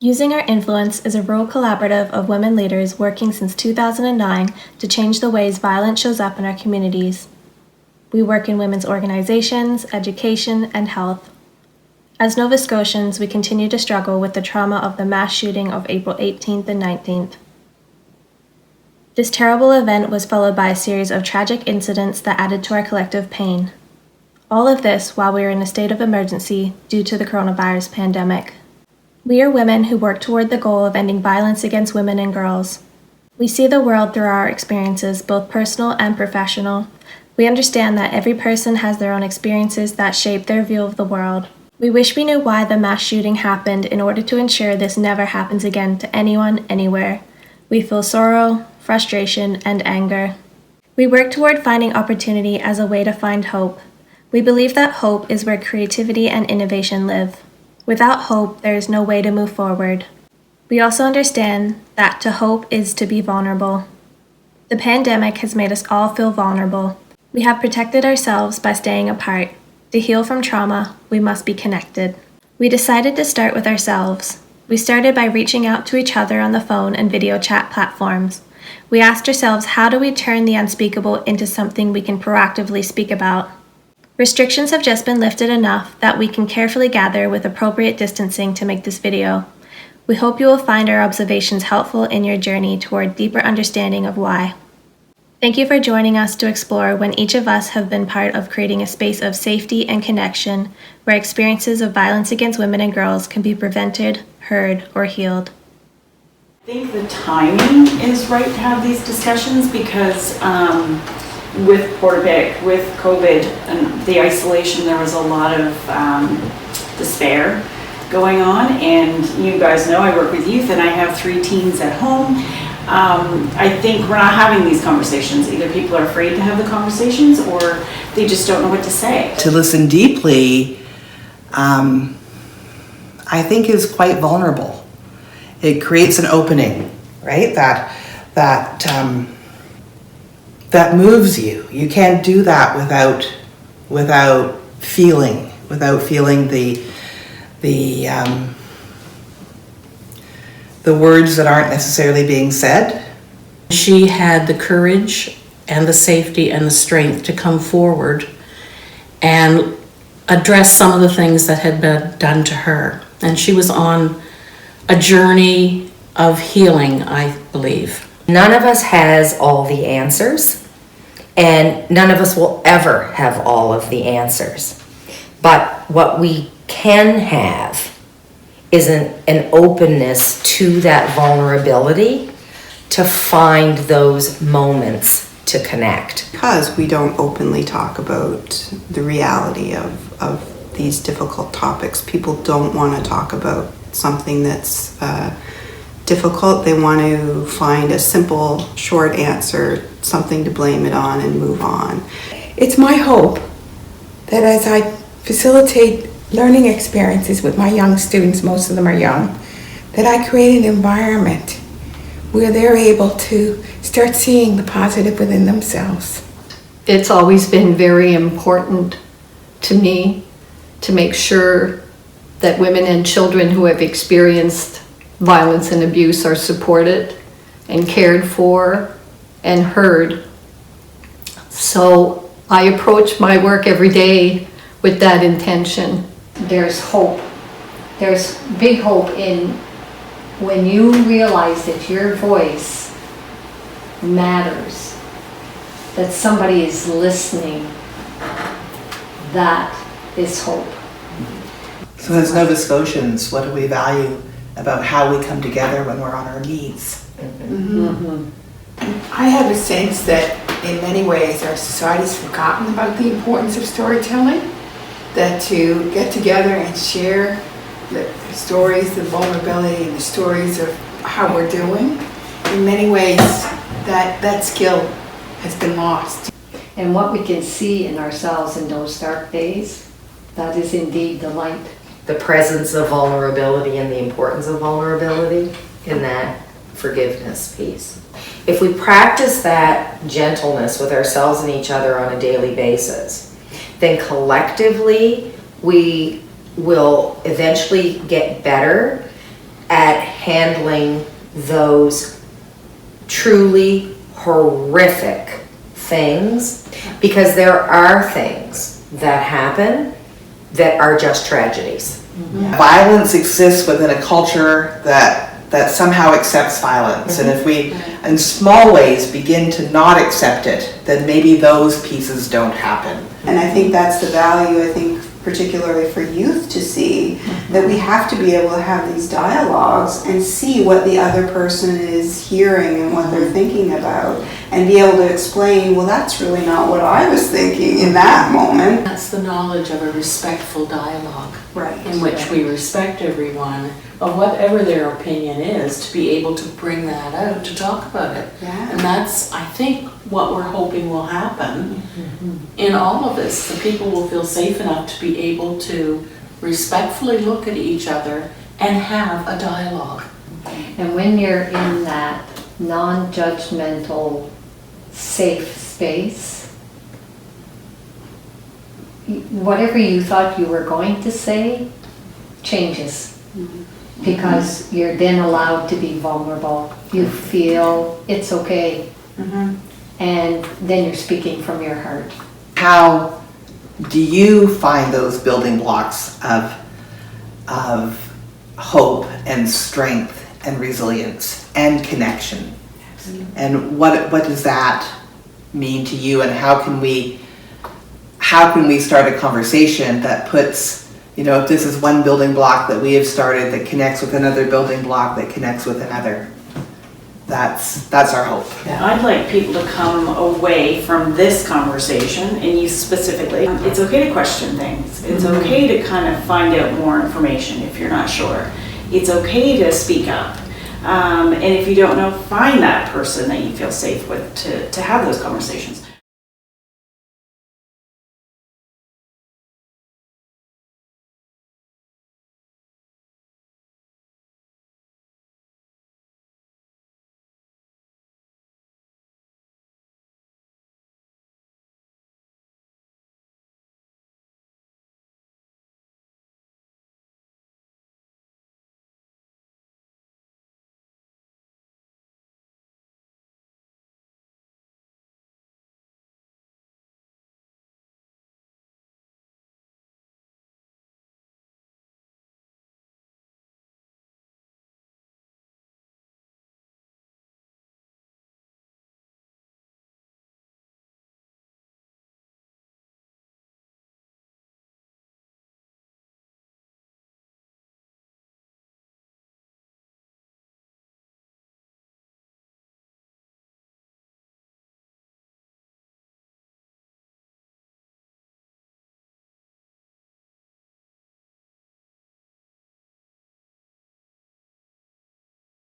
Using Our Influence is a rural collaborative of women leaders working since 2009 to change the ways violence shows up in our communities. We work in women's organizations, education, and health. As Nova Scotians, we continue to struggle with the trauma of the mass shooting of April 18th and 19th. This terrible event was followed by a series of tragic incidents that added to our collective pain. All of this while we are in a state of emergency due to the coronavirus pandemic. We are women who work toward the goal of ending violence against women and girls. We see the world through our experiences, both personal and professional. We understand that every person has their own experiences that shape their view of the world. We wish we knew why the mass shooting happened in order to ensure this never happens again to anyone, anywhere. We feel sorrow, frustration, and anger. We work toward finding opportunity as a way to find hope. We believe that hope is where creativity and innovation live. Without hope, there is no way to move forward. We also understand that to hope is to be vulnerable. The pandemic has made us all feel vulnerable. We have protected ourselves by staying apart. To heal from trauma, we must be connected. We decided to start with ourselves. We started by reaching out to each other on the phone and video chat platforms. We asked ourselves, how do we turn the unspeakable into something we can proactively speak about? Restrictions have just been lifted enough that we can carefully gather with appropriate distancing to make this video. We hope you will find our observations helpful in your journey toward deeper understanding of why. Thank you for joining us to explore when each of us have been part of creating a space of safety and connection where experiences of violence against women and girls can be prevented, heard, or healed. I think the timing is right to have these discussions because with Portapic, with COVID and the isolation, there was a lot of despair going on. And you guys know I work with youth and I have 3 teens at home. I think we're not having these conversations. Either people are afraid to have the conversations or they just don't know what to say. To listen deeply, I think is quite vulnerable. It creates an opening, right? That moves you. You can't do that without feeling the words that aren't necessarily being said. She had the courage and the safety and the strength to come forward and address some of the things that had been done to her. And she was on a journey of healing, I believe. None of us has all the answers, and none of us will ever have all of the answers. But what we can have is an openness to that vulnerability to find those moments to connect. Because we don't openly talk about the reality of these difficult topics. People don't want to talk about something that's difficult. They want to find a simple, short answer, something to blame it on and move on. It's my hope that as I facilitate learning experiences with my young students, most of them are young, that I create an environment where they're able to start seeing the positive within themselves. It's always been very important to me to make sure that women and children who have experienced violence and abuse are supported and cared for and heard. So I approach my work every day with that intention. There's hope. There's big hope in when you realize that your voice matters, that somebody is listening. That is hope. So as Nova Scotians, what do we value about how we come together when we're on our knees? Mm-hmm. I have a sense that in many ways our society's forgotten about the importance of storytelling, that to get together and share the stories, the vulnerability, and the stories of how we're doing, in many ways that skill has been lost. And what we can see in ourselves in those dark days, that is indeed the light. The presence of vulnerability and the importance of vulnerability in that forgiveness piece. If we practice that gentleness with ourselves and each other on a daily basis, then collectively we will eventually get better at handling those truly horrific things, because there are things that happen that are just tragedies. Violence exists within a culture that somehow accepts violence. And if we, in small ways, begin to not accept it, then maybe those pieces don't happen. And I think that's the value, I think, particularly for youth to see, that we have to be able to have these dialogues and see what the other person is hearing and what they're thinking about, and be able to explain, well, that's really not what I was thinking in that moment. That's the knowledge of a respectful dialogue. Right. In which we respect everyone, of whatever their opinion is, to be able to bring that out, to talk about it. Yeah. And that's, I think, what we're hoping will happen in all of this. The people will feel safe enough to be able to respectfully look at each other and have a dialogue. And when you're in that non-judgmental, safe space, whatever you thought you were going to say changes. Because you're then allowed to be vulnerable. You feel it's okay. And then you're speaking from your heart. How do you find those building blocks of hope and strength and resilience and connection? And what does that mean to you, and how can we start a conversation that puts, you know, if this is one building block that we have started that connects with another building block that connects with another, that's our hope. I'd like people to come away from this conversation, and you specifically, it's okay to question things. It's okay to kind of find out more information if you're not sure. It's okay to speak up. And if you don't know, find that person that you feel safe with to have those conversations.